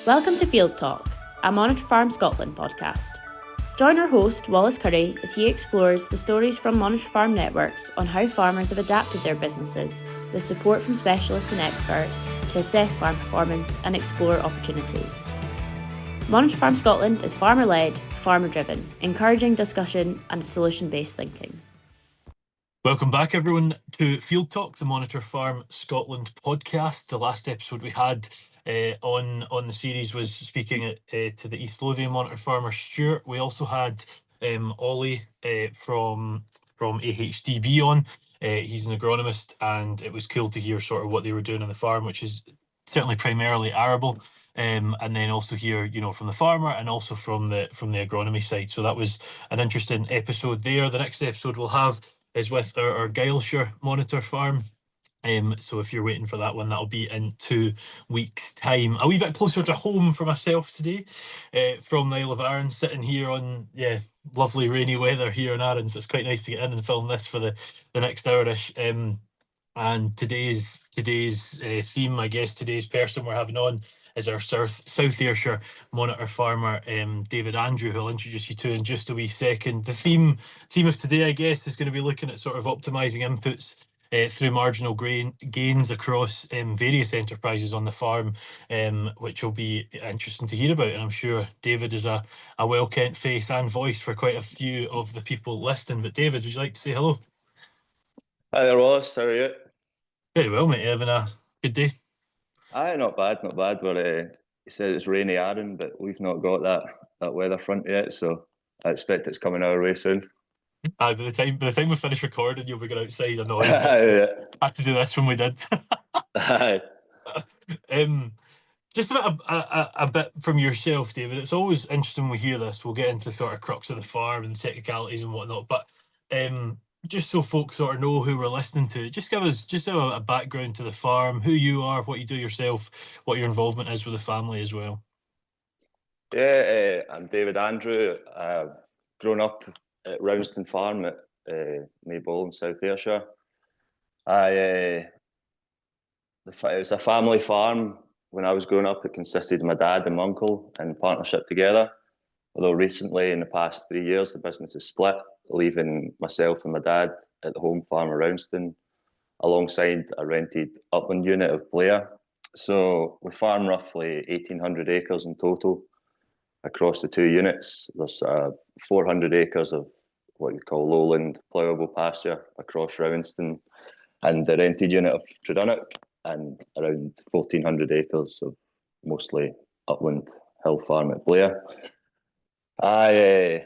Welcome to Field Talk, a Monitor Farm Scotland podcast. Join our host, Wallace Curry, as he explores the stories from Monitor Farm networks on how farmers have adapted their businesses with support from specialists and experts to assess farm performance and explore opportunities. Monitor Farm Scotland is farmer-led, farmer-driven, encouraging discussion and solution-based thinking. Welcome back, everyone, to Field Talk, the Monitor Farm Scotland podcast. The last episode we had on the series was speaking to the East Lothian Monitor farmer Stuart. We also had Ollie from AHDB on. He's an agronomist, and it was cool to hear sort of what they were doing on the farm, which is certainly primarily arable, and then also hear, from the farmer and also from the agronomy side. So that was an interesting episode there. The next episode we'll have is with our Gailshire Monitor farm. So if you're waiting for that one, that'll be in 2 weeks' time. A wee bit closer to home for myself today, from the Isle of Arran, sitting here on lovely rainy weather here in Arran. So it's quite nice to get in and film this for the next hour-ish. And today's theme, I guess, today's person we're having on is our South Ayrshire Monitor farmer, David Andrew, who I'll introduce you to in just a wee second. The theme of today, I guess, is going to be looking at sort of optimising inputs through marginal gains across various enterprises on the farm, which will be interesting to hear about. And I'm sure David is a well-kent face and voice for quite a few of the people listening. But David, would you like to say hello? Hi there, Wallace. How are you? Very well, mate. Having a good day? Aye, not bad. We're, you said it's rainy Arran, but we've not got that weather front yet, so I expect it's coming our way soon. By the time we finish recording, you'll be going outside annoyed. Yeah. I had to do this when we did. Aye. Just a bit from yourself, David. It's always interesting when we hear this. We'll get into sort of crux of the farm and technicalities and whatnot, but just so folks sort of know who we're listening to, just give us a background to the farm, who you are, what you do yourself, what your involvement is with the family as well. Yeah, I'm David Andrew. I've grown up at Rowanston Farm at Maybole in South Ayrshire. It was a family farm when I was growing up. It consisted of my dad and my uncle in partnership together. Although recently, in the past 3 years, the business has split, leaving myself and my dad at the home farm of Rowanston, alongside a rented upland unit of Blair. So we farm roughly 1,800 acres in total across the 2 units. There's 400 acres of what you call lowland ploughable pasture across Rowanston, and the rented unit of Tredonock, and around 1,400 acres of mostly upland hill farm at Blair. I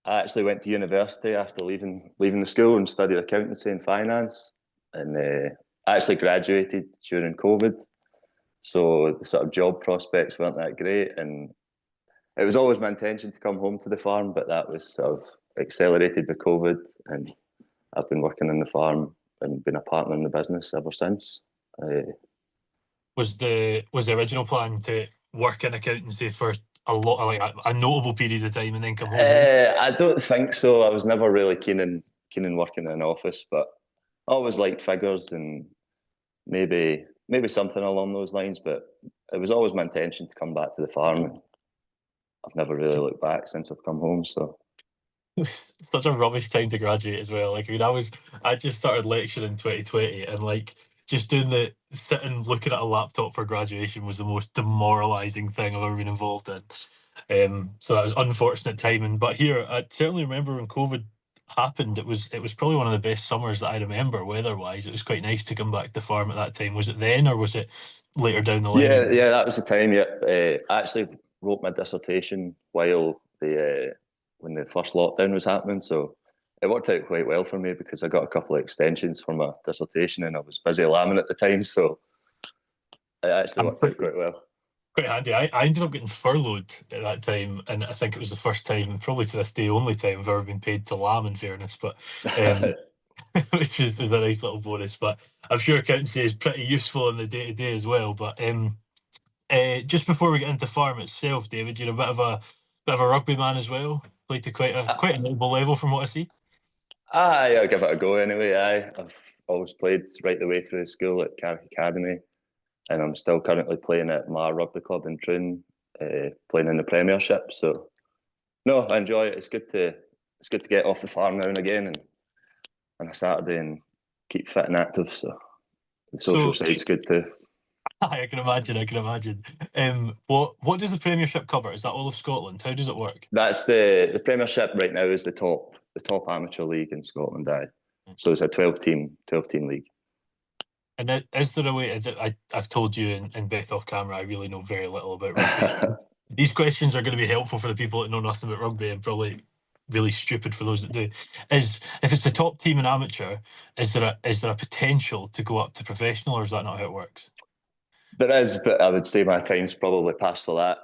actually went to university after leaving the school and studied accountancy and finance, and I actually graduated during COVID, so the sort of job prospects weren't that great, and it was always my intention to come home to the farm, but that was sort of accelerated by COVID, and I've been working on the farm and been a partner in the business ever since. Was the original plan to work in accountancy for a notable period of time and then come home? I don't think so. I was never really keen in working in an office, but I always liked figures and maybe something along those lines. But it was always my intention to come back to the farm. I've never really looked back since I've come home. So such a rubbish time to graduate as well. I just started lecturing in 2020, and just doing the sitting looking at a laptop for graduation was the most demoralising thing I've ever been involved in. So that was unfortunate timing. But here, I certainly remember when COVID happened, it was probably one of the best summers that I remember weather-wise. It was quite nice to come back to the farm at that time. Was it then, or was it later down the line? Yeah, that was the time. Yeah, I actually wrote my dissertation while when the first lockdown was happening, so it worked out quite well for me because I got a couple of extensions for my dissertation and I was busy lambing at the time, so it actually worked out quite well. Quite handy. I ended up getting furloughed at that time, and I think it was the first time, and probably to this day only time, I've ever been paid to lamb, in fairness, but which is a nice little bonus. But I'm sure accountancy is pretty useful in the day-to-day as well. But just before we get into farm itself, David, you're a bit of a rugby man as well. Played to quite a notable level from what I see. I'll give it a go anyway. I've always played right the way through school at Carrick Academy. and I'm still currently playing at my rugby club in Troon, playing in the Premiership. So no, I enjoy it. It's good to get off the farm now and again, and on a Saturday, and keep fit and active. So the social side's good too. I can imagine. What does the Premiership cover? Is that all of Scotland? How does it work? That's the Premiership right now is the top amateur league in Scotland. So it's a 12-team league. And is there a way? I've told you and Beth off camera, I really know very little about rugby. These questions are going to be helpful for the people that know nothing about rugby, and probably really stupid for those that do. If it's the top team in amateur, is there a potential to go up to professional, or is that not how it works? There is, but I would say my time's probably past for that.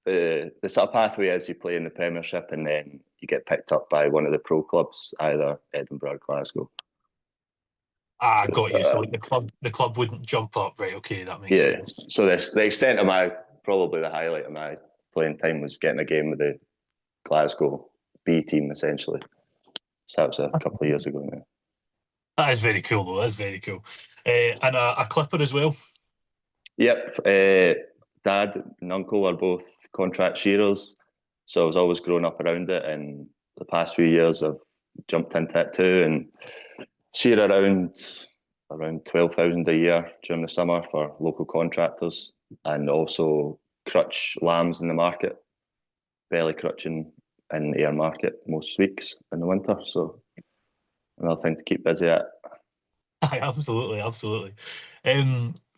The sort of pathway is you play in the Premiership and then you get picked up by one of the pro clubs, either Edinburgh or Glasgow. So, got you. So like the club wouldn't jump up, right? Okay, that makes sense. So the extent of probably the highlight of my playing time was getting a game with the Glasgow B team, essentially. So that was a couple of years ago now. That is very cool, though. That's very cool. And a clipper as well. Yep. Dad and uncle are both contract shearers, so I was always growing up around it. And the past few years, I've jumped into it too and shear around 12,000 a year during the summer for local contractors, and also crutch lambs in the market, belly crutching in the air market most weeks in the winter. So another thing to keep busy at. Absolutely.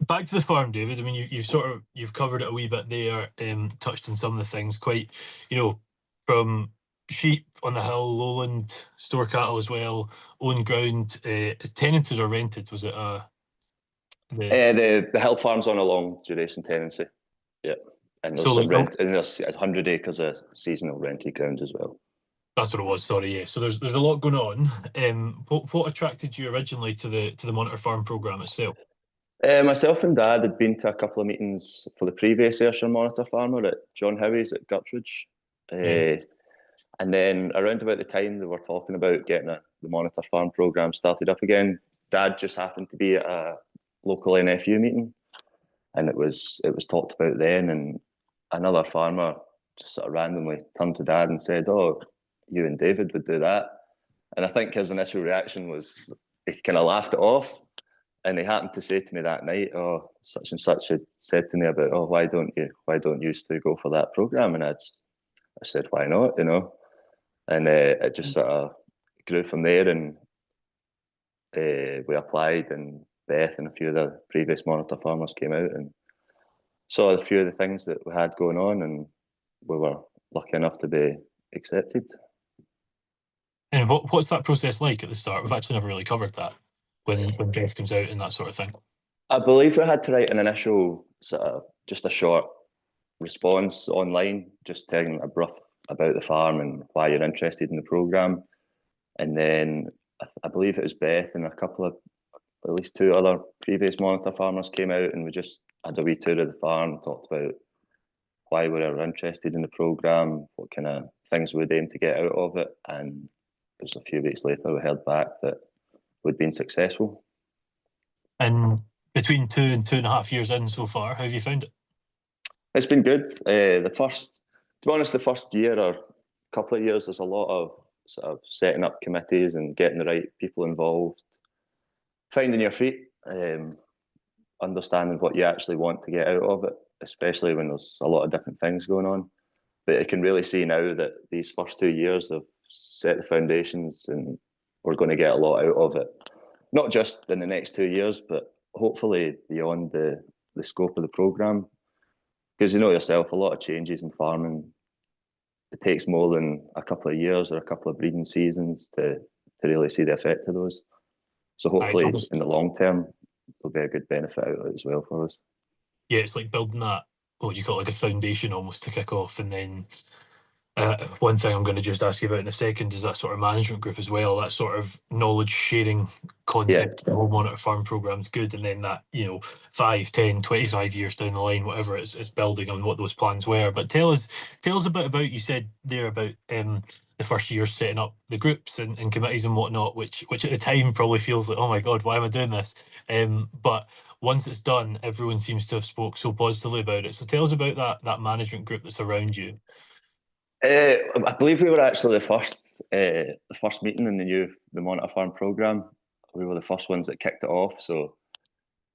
Back to the farm, David. I mean, you've covered it a wee bit there, touched on some of the things quite, from sheep on the hill, lowland, store cattle as well, own ground, tenanted or rented? Was it the hill farm's on a long duration tenancy? Yeah, and there's there's 100 acres of seasonal rented ground as well. That's what it was. Sorry, yeah. So there's a lot going on. What attracted you originally to the Monitor Farm programme itself? Myself and Dad had been to a couple of meetings for the previous Ayrshire Monitor Farmer at John Howie's at Guttridge. And then around about the time they were talking about getting the Monitor Farm programme started up again, Dad just happened to be at a local NFU meeting, and it was talked about then, and another farmer just sort of randomly turned to Dad and said, "Oh, you and David would do that." And I think his initial reaction was he kind of laughed it off. And he happened to say to me that night, "Oh, such and such had said to me about, oh, why don't you two go for that programme?" And I said, "Why not?" And it just sort of grew from there, and we applied, and Beth and a few of the previous Monitor farmers came out and saw a few of the things that we had going on, and we were lucky enough to be accepted. And what's that process like at the start? We've actually never really covered that, when Beth comes out and that sort of thing. I believe we had to write an initial just a short response online, just telling a brief about the farm and why you're interested in the programme. And then I believe it was Beth and at least two other previous Monitor farmers came out, and we just had a wee tour of the farm, talked about why we were interested in the programme, what kind of things we'd aim to get out of it. And it was a few weeks later we heard back that we'd been successful. And between 2 and 2.5 years in so far, how have you found it? It's been good. To be honest, the first year or couple of years, there's a lot of sort of setting up committees and getting the right people involved, finding your feet, understanding what you actually want to get out of it, especially when there's a lot of different things going on. But I can really see now that these first 2 years have set the foundations, and we're going to get a lot out of it. Not just in the next 2 years, but hopefully beyond the scope of the programme. Because you know yourself, a lot of changes in farming, it takes more than a couple of years or a couple of breeding seasons to really see the effect of those. So hopefully in the long term, there'll be a good benefit out of it as well for us. Yeah, it's like building that, what do you call it, like a foundation almost to kick off. And then one thing I'm going to just ask you about in a second is that sort of management group as well, that sort of knowledge sharing concept. The whole Monitor Farm programme is good, and then that 5, 10, 25 years down the line, whatever, it's building on what those plans were. But tell us a bit about, you said there about the first year setting up the groups and committees and whatnot, which at the time probably feels like, oh my god, why am I doing this? But once it's done, everyone seems to have spoke so positively about it. So tell us about that management group that's around you. I believe we were actually the first meeting in the Monitor Farm programme. We were the first ones that kicked it off, so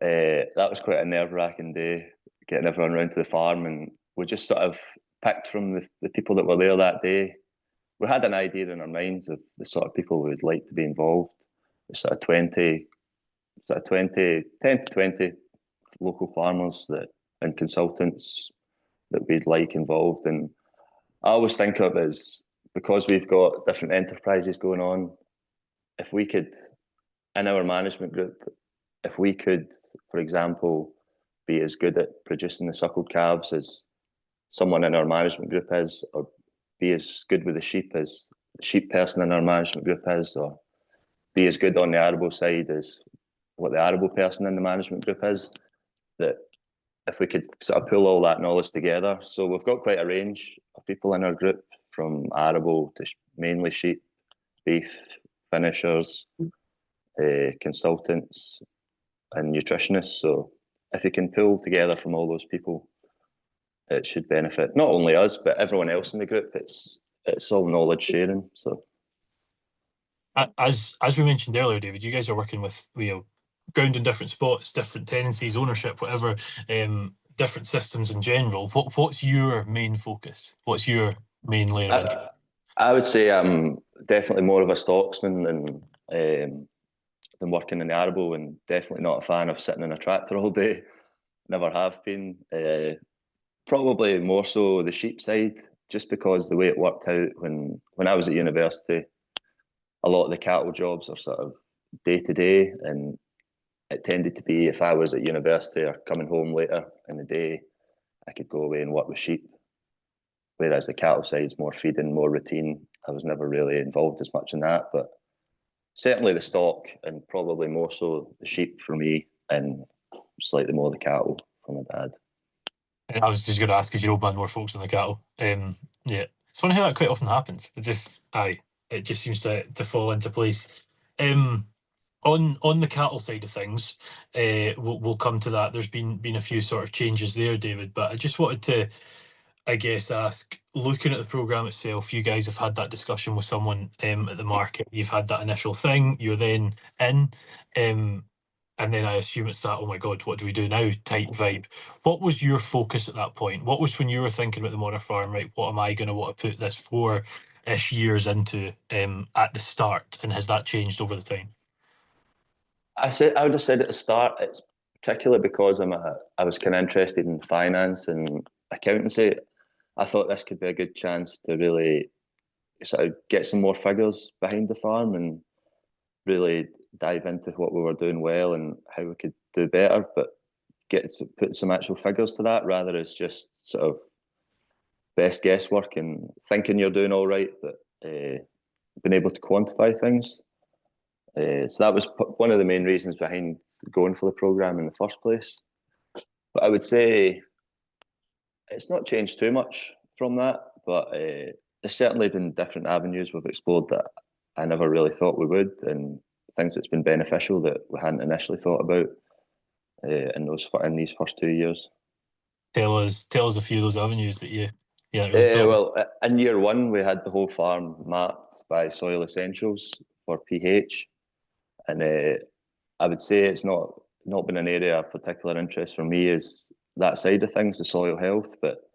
that was quite a nerve-wracking day, getting everyone around to the farm, and we just sort of picked from the people that were there that day. We had an idea in our minds of the sort of people we would like to be involved. The sort of 10 to 20 local farmers and consultants that we'd like involved. And I always think of it as, because we've got different enterprises going on, if we could, in our management group, if we could, for example, be as good at producing the suckled calves as someone in our management group is, or be as good with the sheep as the sheep person in our management group is, or be as good on the arable side as what the arable person in the management group is, that if we could sort of pull all that knowledge together. So we've got quite a range of people in our group, from arable to mainly sheep, beef, finishers, consultants and nutritionists. So if you can pull together from all those people, it should benefit not only us but everyone else in the group. It's all knowledge sharing. So as we mentioned earlier, David, you guys are working with ground in different spots, different tenancies, ownership, whatever, different systems in general. What's your main focus? What's your main layer of interest? I would say I'm definitely more of a stocksman than working in the arable, and definitely not a fan of sitting in a tractor all day. Never have been. Probably more so the sheep side, just because the way it worked out when I was at university, a lot of the cattle jobs are sort of day to day, and it tended to be, if I was at university or coming home later in the day, I could go away and work with sheep. Whereas the cattle side's more feeding, more routine. I was never really involved as much in that, but certainly the stock, and probably more so the sheep for me, and slightly more the cattle for my dad. I was just going to ask, because your old man more focused on the cattle. Yeah, it's funny how that quite often happens. It just seems to fall into place. On the cattle side of things, we'll come to that. There's been a few sort of changes there, David, but I just wanted to, I guess, ask, looking at the programme itself, you guys have had that discussion with someone at the market. You've had that initial thing, you're then in, and then I assume it's that, oh my God, what do we do now type vibe. What was your focus at that point? What was when you were thinking about the Monitor Farm, right, what am I going to want to put this 4-ish years into at the start, and has that changed over the time? I would have said at the start, it's particularly because I was kind of interested in finance and accountancy. I thought this could be a good chance to really sort of get some more figures behind the farm and really dive into what we were doing well and how we could do better, but get to put some actual figures to that, rather as just sort of best guesswork and thinking you're doing all right, but being able to quantify things. So that was one of the main reasons behind going for the programme in the first place. But I would say it's not changed too much from that, but there's certainly been different avenues we've explored that I never really thought we would, and things that's been beneficial that we hadn't initially thought about in these first 2 years. Tell us a few of those avenues that you really thought. Well, in year one, we had the whole farm mapped by soil essentials for pH, and I would say it's not been an area of particular interest for me, is that side of things, the soil health, but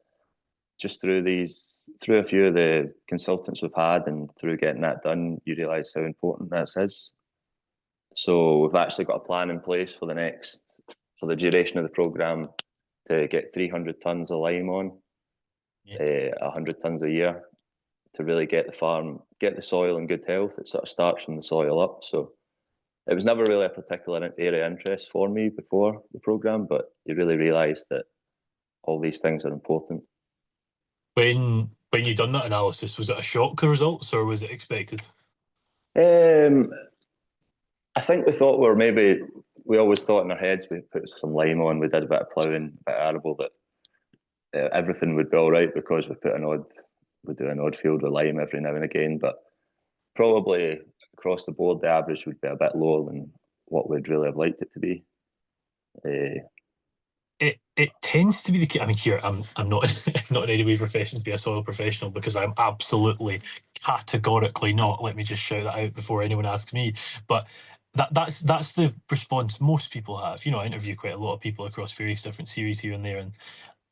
just through a few of the consultants we've had and through getting that done, you realise how important that is. So we've actually got a plan in place for the duration of the programme to get 300 tonnes of lime on, 100 tonnes a year, to really get the soil in good health. It sort of starts from the soil up. So it was never really a particular area of interest for me before the programme, but you really realise that all these things are important. When you done that analysis, was it a shock, the results, or was it expected? I think we always thought in our heads, we put some lime on, we did a bit of ploughing, a bit of arable, that everything would be all right, because we do an odd field with lime every now and again, but probably across the board, the average would be a bit lower than what we'd really have liked it to be. It tends to be the case. I mean, here I'm not not in any way professing to be a soil professional, because I'm absolutely categorically not. Let me just shout that out before anyone asks me. But that's the response most people have. I interview quite a lot of people across various different series here and there, and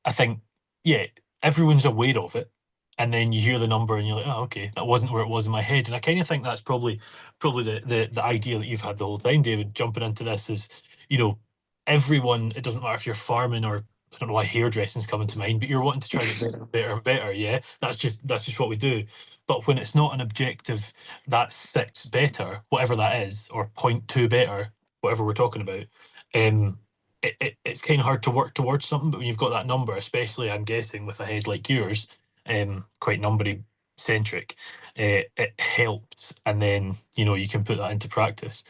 I think, yeah, everyone's aware of it. And then you hear the number and you're like, oh, okay, that wasn't where it was in my head. And I kind of think that's probably the idea that you've had the whole time, David, jumping into this is, everyone, it doesn't matter if you're farming or, I don't know why hairdressing's coming to mind, but you're wanting to try to get better and better and better. Yeah, that's just what we do. But when it's not an objective that's 6 better, whatever that is, or 0.2 better, whatever we're talking about, it's kind of hard to work towards something. But when you've got that number, especially I'm guessing with a head like yours, quite numbery centric, it helps, and then you can put that into practice.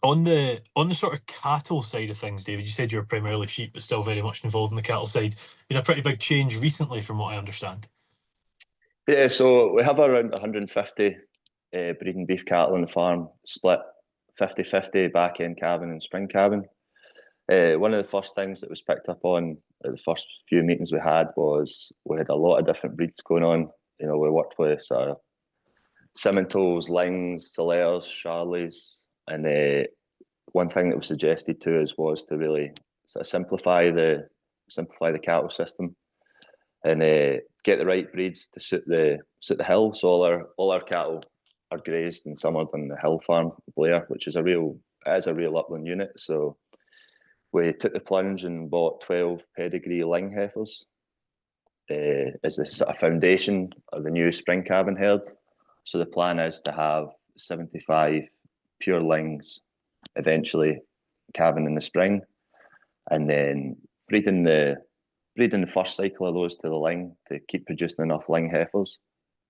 On the sort of cattle side of things, David, you said you were primarily sheep, but still very much involved in the cattle side. Been a pretty big change recently, from what I understand. Yeah, so we have around 150 breeding beef cattle on the farm, split 50-50 back end calving and spring calving. One of the first things that was picked up on at the first few meetings we had was we had a lot of different breeds going on. We worked with Simmentals, Lings, Solers, Charlies, and one thing that was suggested to us was to really sort of simplify the cattle system and get the right breeds to suit the hill. So all our cattle are grazed and summered on the hill farm, Blair, which is a real upland unit. So we took the plunge and bought 12 pedigree Ling heifers as the sort of foundation of the new spring calving herd. So the plan is to have 75 pure Lings eventually calving in the spring, and then breeding the first cycle of those to the Ling to keep producing enough Ling heifers,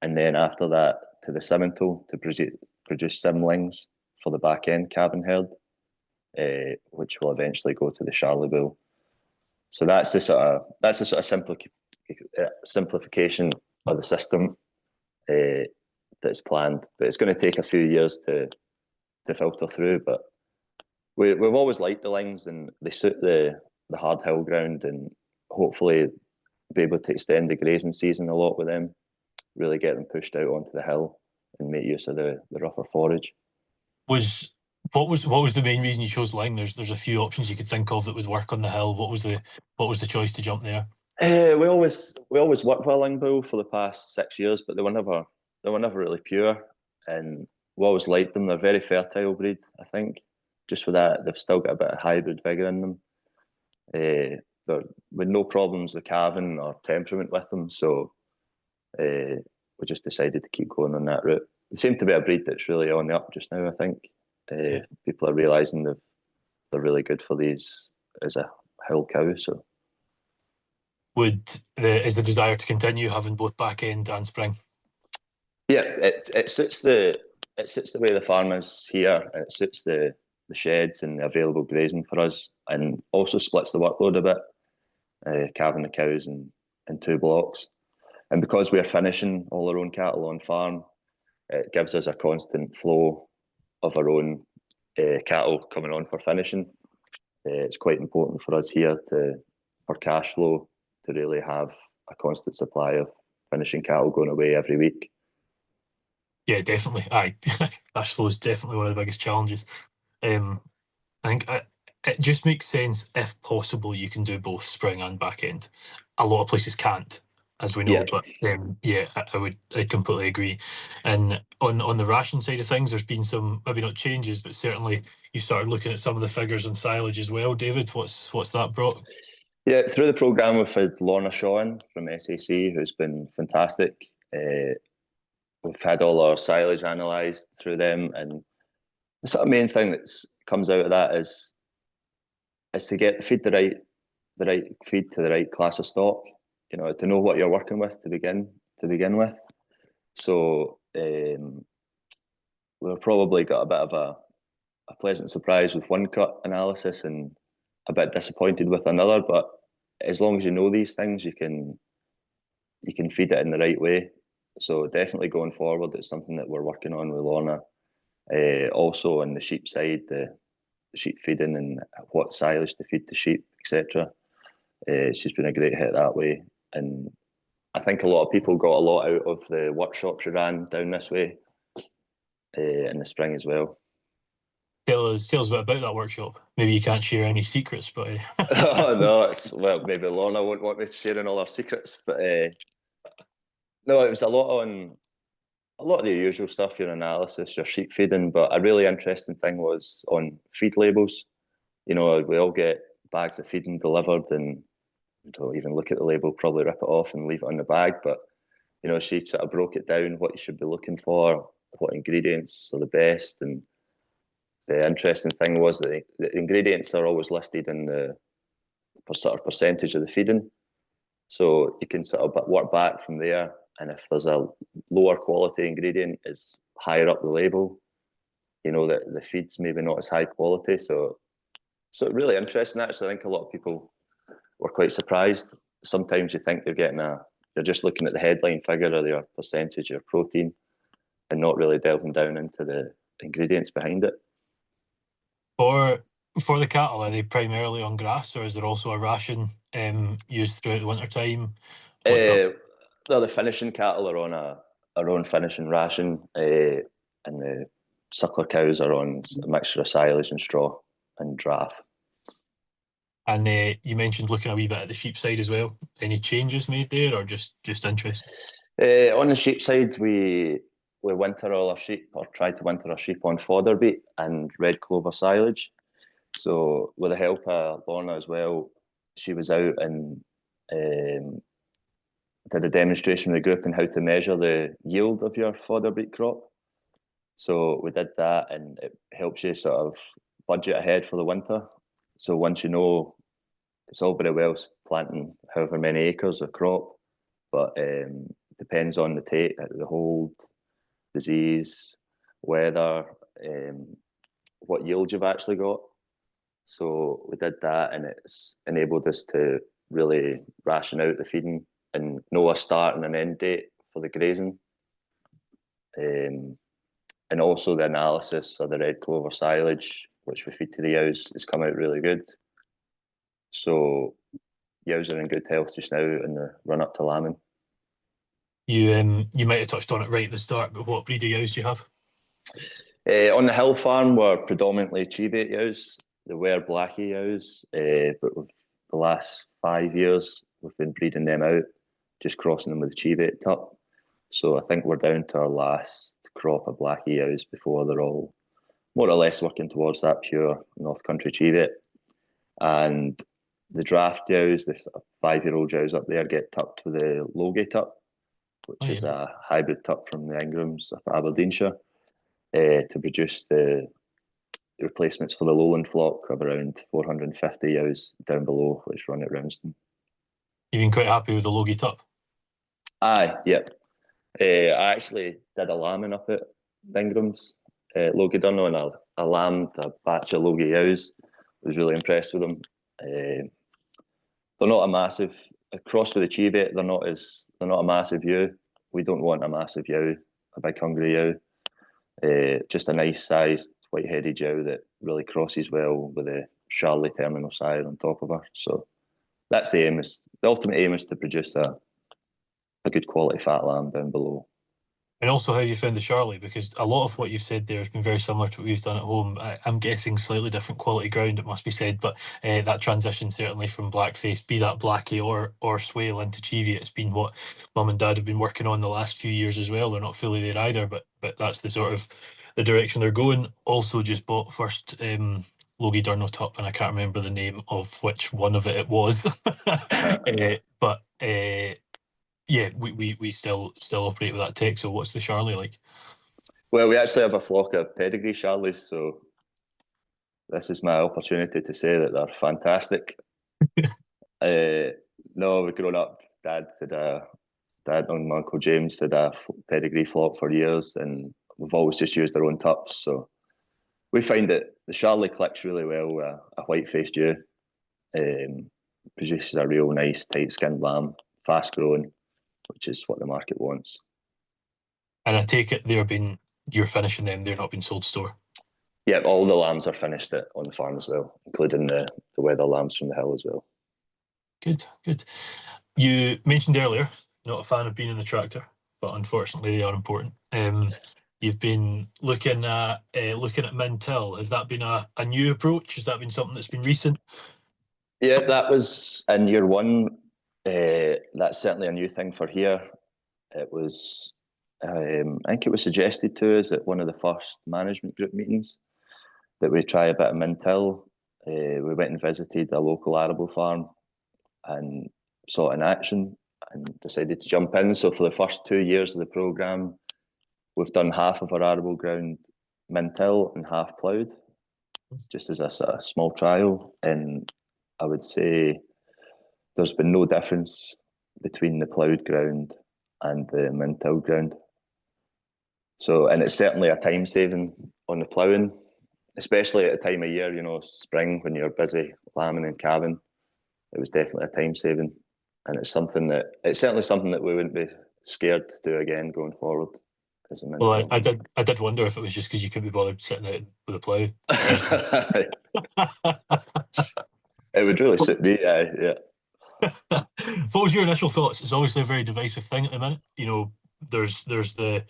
and then after that to the Simmental to produce Simlings for the back end calving herd, which will eventually go to the Charlie bull. So that's the sort of simplification of the system that's planned, but it's going to take a few years to filter through. But we've always liked the Lings, and they suit the hard hill ground, and hopefully be able to extend the grazing season a lot with them, really get them pushed out onto the hill and make use of the rougher forage. What was the main reason you chose Ling? There's a few options you could think of that would work on the hill. What was the choice to jump there? We always worked with a Ling bull for the past 6 years, but they were never really pure, and we always liked them. They're very fertile breed, I think. Just with that, they've still got a bit of hybrid vigour in them. They're with no problems with calving or temperament with them, so we just decided to keep going on that route. They seem to be a breed that's really on the up just now, I think. People are realising they're really good for these as a hill cow. So, is the desire to continue having both back end and spring? Yeah, it suits the way the farm is here. It suits the sheds and the available grazing for us, and also splits the workload a bit, calving the cows in 2 blocks. And because we're finishing all our own cattle on farm, it gives us a constant flow of our own cattle coming on for finishing. It's quite important for us here for cash flow to really have a constant supply of finishing cattle going away every week. Yeah, definitely. Cash flow is definitely one of the biggest challenges. I think it just makes sense, if possible, you can do both spring and back end. A lot of places can't, as we know. Yeah. But I completely agree. And on the ration side of things, there's been some, maybe not changes, but certainly you started looking at some of the figures on silage as well. David, what's that brought? Yeah, through the programme we've had Lorna Shawn from SAC, who's been fantastic. We've had all our silage analysed through them, and the sort of main thing that comes out of that is to feed the right feed to the right class of stock. To know what you're working with to begin with. So we've probably got a bit of a pleasant surprise with one cut analysis, and a bit disappointed with another. But as long as you know these things, you can feed it in the right way. So definitely going forward, it's something that we're working on with Lorna. Also on the sheep side, the sheep feeding and what silage to feed to sheep, etc. She's been a great hit that way, and I think a lot of people got a lot out of the workshop she ran down this way in the spring as well. Tell us a bit about that workshop. Maybe you can't share any secrets, but Oh no, well, maybe Lorna won't want me sharing all our secrets, but no, it was a lot of the usual stuff, your analysis, your sheep feeding, but a really interesting thing was on feed labels. You know, we all get bags of feeding delivered and don't even look at the label, probably rip it off and leave it on the bag. But, you know, she sort of broke it down, what you should be looking for, what ingredients are the best. And the interesting thing was that the ingredients are always listed in the sort of percentage of the feeding. So you can sort of work back from there. And if there's a lower quality ingredient is higher up the label, you know that the feed's maybe not as high quality. So really interesting, actually. I think a lot of people were quite surprised. Sometimes you think you're just looking at the headline figure or your percentage of protein and not really delving down into the ingredients behind it. For the cattle, are they primarily on grass, or is there also a ration used throughout the winter time? The finishing cattle are on our own finishing ration, and the suckler cows are on a mixture of silage and straw and draff. And you mentioned looking a wee bit at the sheep side as well. Any changes made there, or just interest? On the sheep side, we winter all our sheep, or try to winter our sheep on fodder beet and red clover silage. So with the help of Lorna as well, she was out and did a demonstration with the group on how to measure the yield of your fodder beet crop. So we did that, and it helps you sort of budget ahead for the winter. So once you know, it's all very well planting however many acres of crop, but depends on the hold, disease, weather, what yield you've actually got. So we did that, and it's enabled us to really ration out the feeding and know a start and an end date for the grazing. And also the analysis of the red clover silage, which we feed to the ewes, has come out really good. So ewes are in good health just now in the run up to lambing. You might have touched on it right at the start, but what breed of ewes do you have? On the hill farm, we're predominantly Chivate ewes. They were Blackie ewes, but with the last 5 years, we've been breeding them out, just crossing them with Chivate tup. So I think we're down to our last crop of Blackie ewes before they're all more or less working towards that pure North Country Chivate. And the draft ewes, the 5-year-old ewes up there, get tupped with the Logie tup, which is a hybrid tup from the Ingrams of Aberdeenshire, to produce the replacements for the lowland flock of around 450 ewes down below, which run at Rowanston. You've been quite happy with the Logie tup? Aye, yeah. I actually did a lambing up at Ingrams, Logie Durno, and I lambed a batch of Logie ewes. I was really impressed with them. They're not a massive, across with the Chivate, they're not a massive ewe. We don't want a massive ewe, a big hungry ewe. Just a nice sized white-headed ewe that really crosses well with the Charlie terminal sire on top of her. So that's the aim. The ultimate aim is to produce a good quality fat lamb down below. And also how you found the Charlie, because a lot of what you've said there has been very similar to what we've done at home. I'm guessing slightly different quality ground, it must be said, but that transition certainly from blackface, be that Blackie or Swale into Chivate, it's been what Mum and Dad have been working on the last few years as well. They're not fully there either, but that's the sort of the direction they're going. Also just bought first Logie Durno tup, and I can't remember the name of which one of it was. But yeah, we still operate with that tech. So what's the Charlie like? Well, we actually have a flock of pedigree Charlies, so this is my opportunity to say that they're fantastic. No, we've grown up. Dad and my Uncle James did a pedigree flock for years, and we've always just used our own tups. So we find that the Charlie clicks really well with a white-faced ewe. Produces a real nice, tight-skinned lamb, fast-growing, which is what the market wants. And I take it you're finishing them, they're not being sold store? Yeah, all the lambs are finished on the farm as well, including the weather lambs from the hill as well. Good, good. You mentioned earlier, not a fan of being in a tractor, but unfortunately they are important. You've been looking at Mintel. Has that been a new approach? Has that been something that's been recent? Yeah, that was in year one. That's certainly a new thing for here. It was, I think it was suggested to us at one of the first management group meetings that we try a bit of Mintel. We went and visited a local arable farm and saw it in action and decided to jump in. So for the first 2 years of the programme, we've done half of our arable ground Mintel and half ploughed, just as a sort of small trial. And I would say there's been no difference between the ploughed ground and the Mintel ground. So, and it's certainly a time saving on the ploughing, especially at a time of year, spring when you're busy lambing and calving. It was definitely a time saving, and it's certainly something that we wouldn't be scared to do again going forward. As a Well, I did wonder if it was just because you couldn't be bothered sitting out with a plough. It would really suit me, yeah. What was your initial thoughts? It's obviously a very divisive thing at the minute. There's the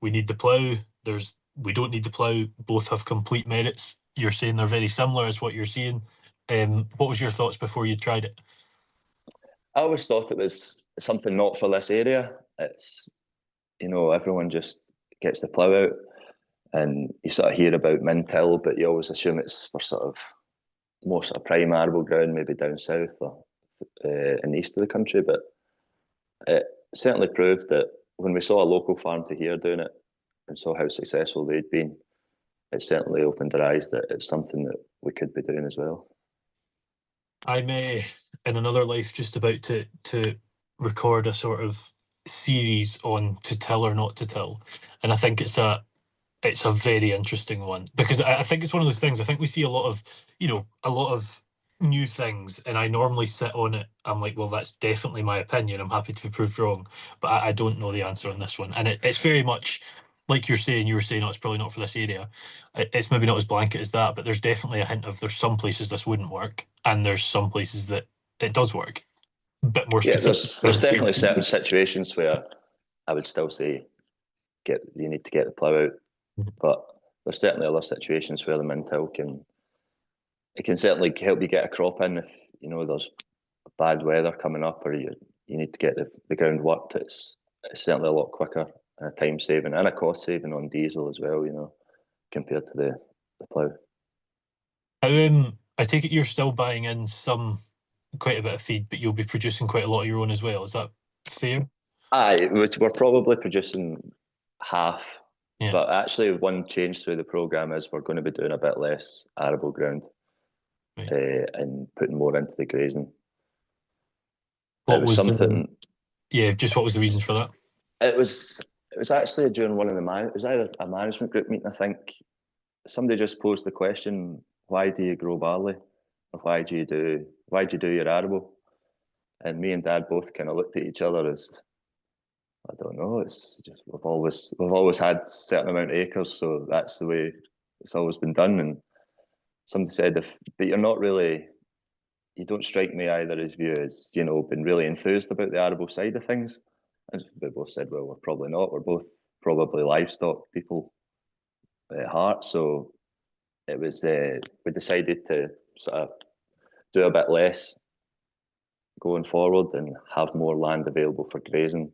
we need the plough. There's we don't need the plough. Both have complete merits. You're saying they're very similar, as what you're seeing. What was your thoughts before you tried it? I always thought it was something not for this area. It's, everyone just gets the plough out, and you sort of hear about Mintel, but you always assume it's for sort of more sort of prime arable ground, maybe down south or in the east of the country. But it certainly proved that when we saw a local farm to here doing it and saw how successful they'd been, it certainly opened our eyes that it's something that we could be doing as well. I'm in another life just about to record a sort of series on to tell or not to tell, and I think it's a very interesting one because I think it's one of those things. I think we see a lot of new things, and I normally sit on it. I'm like, well, that's definitely my opinion. I'm happy to be proved wrong, but I don't know the answer on this one, and it's very much like you were saying, oh, it's probably not for this area. It's maybe not as blanket as that, but there's definitely a hint of there's some places this wouldn't work, and there's some places that it does work. A bit more specific. Yeah, there's definitely certain situations where I would still say you need to get the plough out, but there's certainly other situations where the Mintel can certainly help you get a crop in if there's bad weather coming up or you need to get the ground worked. It's certainly a lot quicker and a time saving and a cost saving on diesel as well, compared to the plough. I take it you're still buying in quite a bit of feed, but you'll be producing quite a lot of your own as well. Is that fair? Aye, we're probably producing half, Yeah. but actually one change through the programme is we're going to be doing a bit less arable ground, right, and putting more into the grazing. What was the reasons for that? It was actually during one of it was either a management group meeting, I think. Somebody just posed the question, why do you grow barley? Or why do you do your arable? And me and Dad both kind of looked at each other as, I don't know, it's just we've always had a certain amount of acres, so that's the way it's always been done. And somebody said, but you're not really, you don't strike me either as you as, been really enthused about the arable side of things. And we both said, well, we're probably not. We're both probably livestock people at heart. So it was, we decided to sort of do a bit less going forward and have more land available for grazing,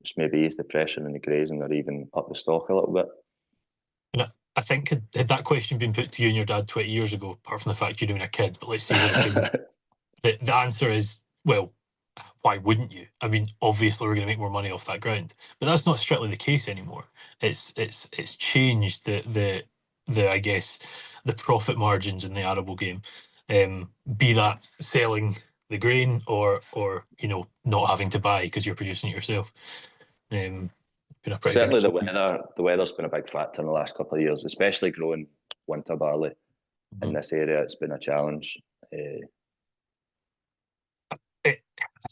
which maybe ease the pressure in the grazing or even up the stock a little bit. And I think had that question been put to you and your dad 20 years ago, apart from the fact you're doing a kid, but let's say the answer is, well, why wouldn't you? I mean, obviously we're going to make more money off that ground, but that's not strictly the case anymore. It's changed the I guess the profit margins in the arable game, be that selling the grain or not having to buy because you're producing it yourself. Certainly the weather's been a big factor in the last couple of years, especially growing winter barley. In this area, it's been a challenge.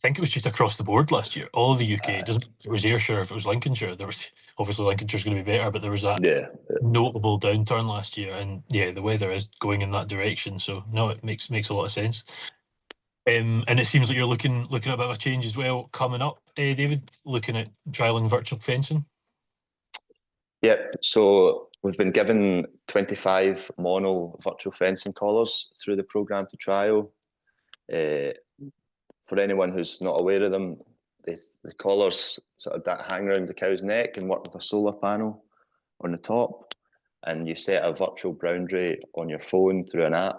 think it was just across the board last year. All of the UK, Uh, it doesn't. If it was Ayrshire, if it was Lincolnshire, there was obviously Lincolnshire's going to be better, but there was that yeah, notable downturn last year, and yeah, the weather is going in that direction. So no, it makes a lot of sense. And it seems like you're looking at a bit of a change as well coming up, David. Looking at trialing virtual fencing. Yep. So we've been given 25 mono virtual fencing collars through the programme to trial. For anyone who's not aware of them, the collars sort of hang around the cow's neck and work with a solar panel on the top. And you set a virtual boundary on your phone through an app,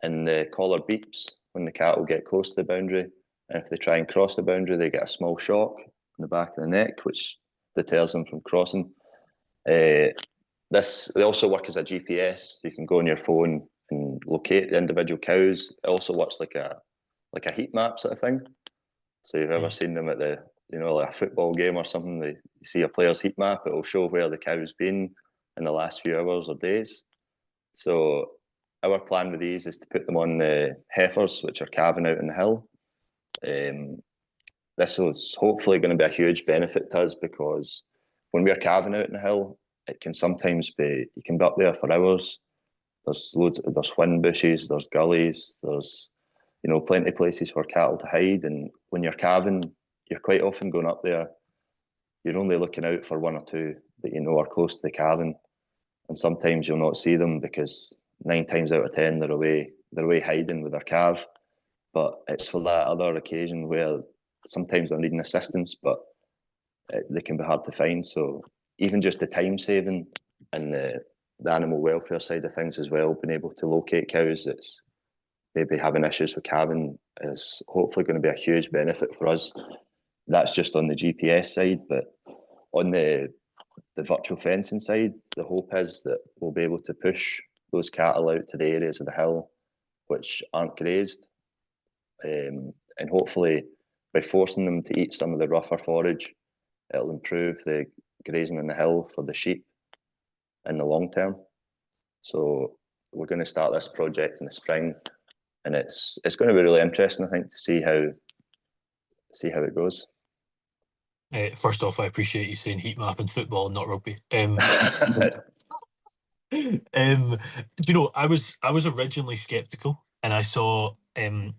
and the collar beeps when the cattle get close to the boundary. And if they try and cross the boundary, they get a small shock in the back of the neck, which deters them from crossing. They also work as a GPS. You can go on your phone and locate the individual cows. It also works like a heat map sort of thing. So you've ever seen them at like a football game or something, you see a player's heat map, it will show where the cow's been in the last few hours or days. So our plan with these is to put them on the heifers, which are calving out in the hill. This is hopefully going to be a huge benefit to us, because when we're calving out in the hill, it can sometimes be, you can be up there for hours. There's whin bushes, there's gullies, there's plenty of places for cattle to hide. And when you're calving, you're quite often going up there, you're only looking out for one or two that are close to the calving. And sometimes you'll not see them because 9 times out of 10 they're away hiding with their calf. But it's for that other occasion where sometimes they're needing assistance, but they can be hard to find. So even just the time saving and the animal welfare side of things as well, being able to locate cows that's maybe having issues with calving, is hopefully going to be a huge benefit for us. That's just on the GPS side, but on the virtual fencing side, the hope is that we'll be able to push those cattle out to the areas of the hill which aren't grazed, and hopefully by forcing them to eat some of the rougher forage, it'll improve the grazing in the hill for the sheep in the long term. So we're going to start this project in the spring, and it's going to be really interesting, I think, to see how it goes. First off, I appreciate you saying heat map in football and not rugby. I was originally skeptical, and I've seen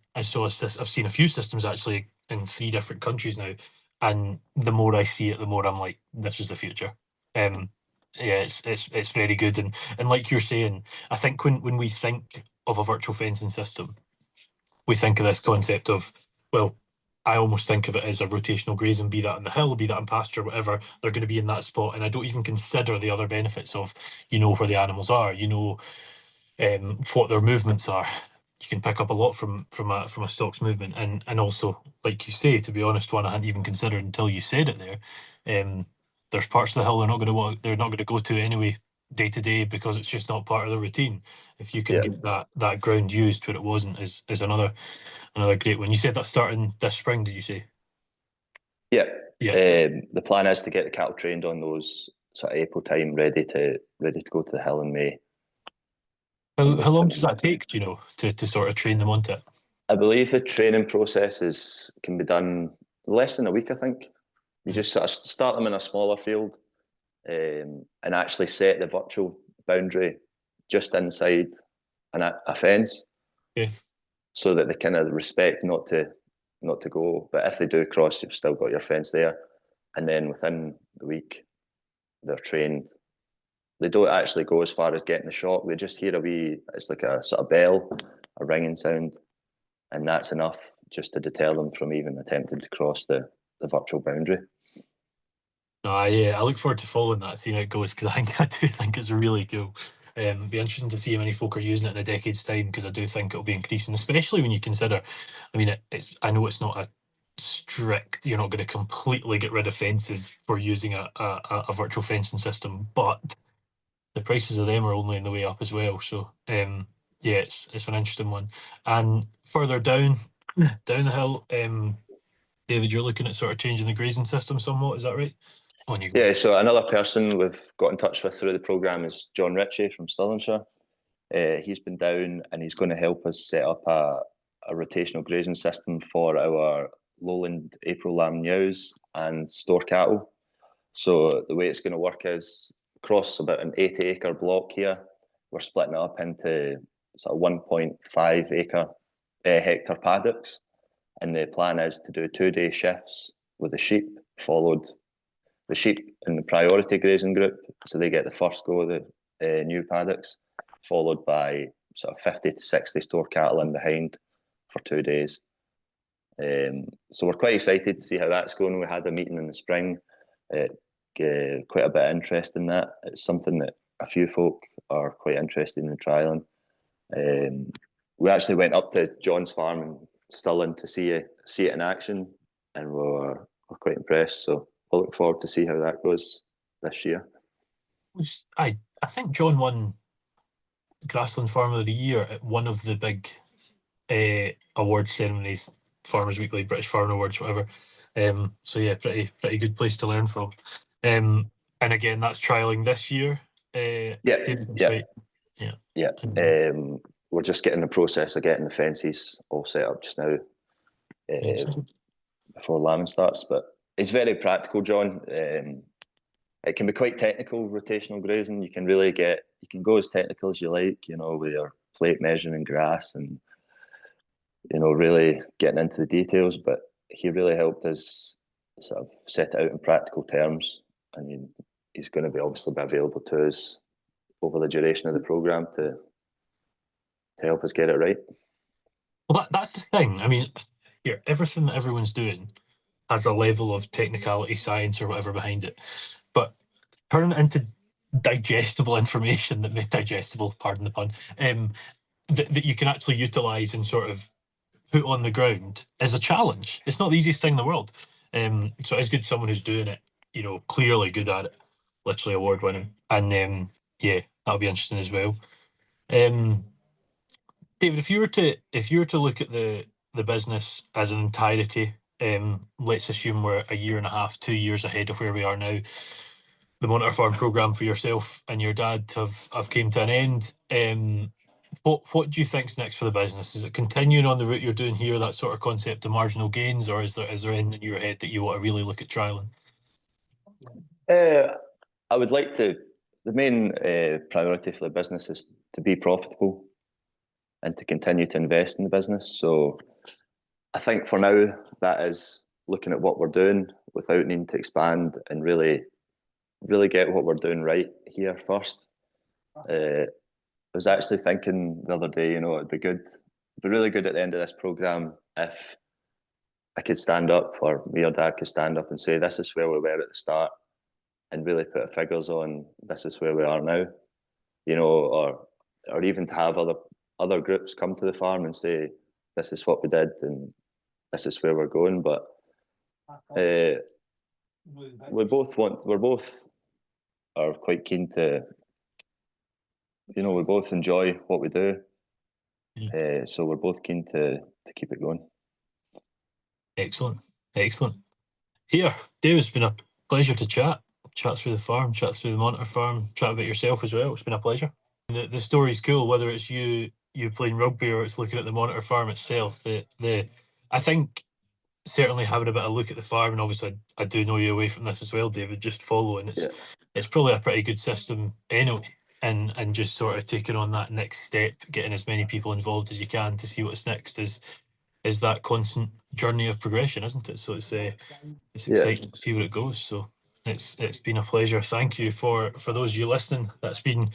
a few systems actually in 3 different countries now, and the more I see it, the more I'm like, this is the future. Yeah, it's very good, and like you're saying, I think when we think of a virtual fencing system, we think of this concept of, well, I almost think of it as a rotational grazing, be that in the hill, be that in pasture, whatever, they're going to be in that spot. And I don't even consider the other benefits of, where the animals are, what their movements are. You can pick up a lot from a stock's movement. And also, like you say, to be honest, one I hadn't even considered until you said it there. There's parts of the hill they're not going to go to anyway day to day, because it's just not part of the routine. If you can get that ground used where it wasn't, is another great one. You said that's starting this spring, did you say? Yeah. Yeah. The plan is to get the cattle trained on those sort of April time, ready to go to the hill in May. How long does that take, to sort of train them onto it? I believe the training processes can be done less than a week, I think. You just sort of start them in a smaller field, and actually set the virtual boundary just inside a fence, so that they kind of respect not to go. But if they do cross, you've still got your fence there. And then within the week, they're trained. They don't actually go as far as getting the shock. They just hear it's like a sort of bell, a ringing sound, and that's enough just to deter them from even attempting to cross the virtual boundary. Yeah, I look forward to following that, seeing how it goes, because I do think it's really cool. Be interesting to see how many folk are using it in a decade's time, because I do think it'll be increasing, especially when you consider, I know it's not a strict, you're not going to completely get rid of fences for using a virtual fencing system, but the prices of them are only on the way up as well. So yeah, it's an interesting one. And further down the hill, David, you're looking at sort of changing the grazing system somewhat, is that right? On you go. Yeah, so another person we've got in touch with through the programme is John Ritchie from Stirlingshire. He's been down and he's going to help us set up a rotational grazing system for our lowland April lamb ewes and store cattle. So the way it's going to work is across about an 80-acre block here, we're splitting it up into sort of 1.5 hectare paddocks. And the plan is to do 2-day shifts with the sheep, followed the sheep in the priority grazing group. So they get the first go of the new paddocks, followed by sort of 50 to 60 store cattle in behind for 2 days. So we're quite excited to see how that's going. We had a meeting in the spring, quite a bit of interest in that. It's something that a few folk are quite interested in trialling. We actually went up to John's farm in Stirling to see it in action, and we're quite impressed. So we'll look forward to see how that goes this year. I think John won Grassland Farmer of the Year at one of the big award ceremonies, Farmers Weekly, British Farmer Awards, whatever. So yeah, pretty good place to learn from. And again, that's trialling this year. We're just getting the process of getting the fences all set up just now before lambing starts. But it's very practical, John. It can be quite technical, rotational grazing. You can go as technical as you like, with your plate measuring grass and, really getting into the details. But he really helped us sort of set it out in practical terms. And he's going to be obviously available to us over the duration of the programme to help us get it right. Well, that's the thing. I mean, everything that everyone's doing has a level of technicality, science, or whatever behind it. But turn it into digestible information pardon the pun, that you can actually utilise and sort of put on the ground is a challenge. It's not the easiest thing in the world. So it's good someone who's doing it, clearly good at it, literally award winning. And that'll be interesting as well. David, if you were to look at the business as an entirety, let's assume we're a year and a half, 2 years ahead of where we are now. The Monitor Farm programme for yourself and your dad have came to an end. What do you think's next for the business? Is it continuing on the route you're doing here, that sort of concept of marginal gains, or is there anything in your head that you want to really look at trialling? I would like to. The main priority for the business is to be profitable and to continue to invest in the business. So I think for now that is looking at what we're doing without needing to expand and really get what we're doing right here first. I was actually thinking the other day, it'd be really good at the end of this programme if I could stand up, or me or Dad could stand up and say, this is where we were at the start, and really put figures on, this is where we are now, or even to have other groups come to the farm and say, this is what we did and this is where we're going. But we both are quite keen to, we both enjoy what we do. So we're both keen to keep it going. Excellent. Here, Dave, it's been a pleasure to chat through the farm, chat through the Monitor Farm, chat about yourself as well. It's been a pleasure. The story's cool, whether it's you playing rugby or it's looking at the Monitor Farm itself. I think certainly having a bit of a look at the farm, and obviously I do know you away from this as well, David, just following, it's probably a pretty good system anyway, and just sort of taking on that next step, getting as many people involved as you can to see what's next is that constant journey of progression, isn't it? So it's exciting to see where it goes. So it's been a pleasure. Thank you for those of you listening. That's been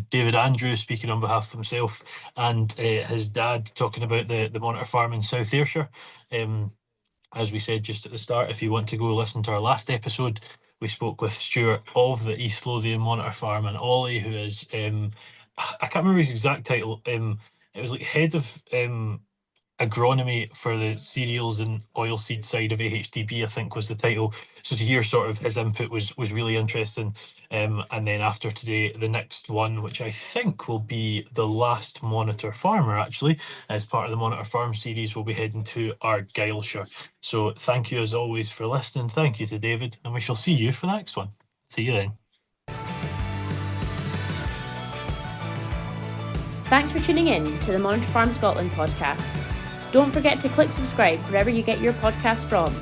David Andrews speaking on behalf of himself and his dad talking about the Monitor Farm in South Ayrshire. As we said just at the start, if you want to go listen to our last episode, we spoke with Stuart of the East Lothian Monitor Farm, and Ollie, who is I can't remember his exact title. It was like head of agronomy for the cereals and oilseed side of AHDB, I think was the title. So to hear sort of his input was really interesting. And then after today, the next one, which I think will be the last Monitor Farmer actually, as part of the Monitor Farm series, will be heading to Argyllshire. So thank you as always for listening. Thank you to David, and we shall see you for the next one. See you then. Thanks for tuning in to the Monitor Farm Scotland podcast. Don't forget to click subscribe wherever you get your podcasts from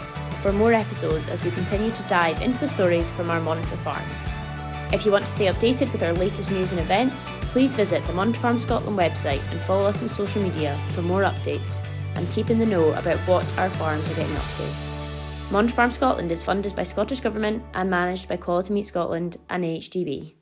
for more episodes as we continue to dive into the stories from our Monitor farms. If you want to stay updated with our latest news and events, please visit the Monitor Farm Scotland website and follow us on social media for more updates and keep in the know about what our farms are getting up to. Monitor Farm Scotland is funded by Scottish Government and managed by Quality Meat Scotland and AHDB.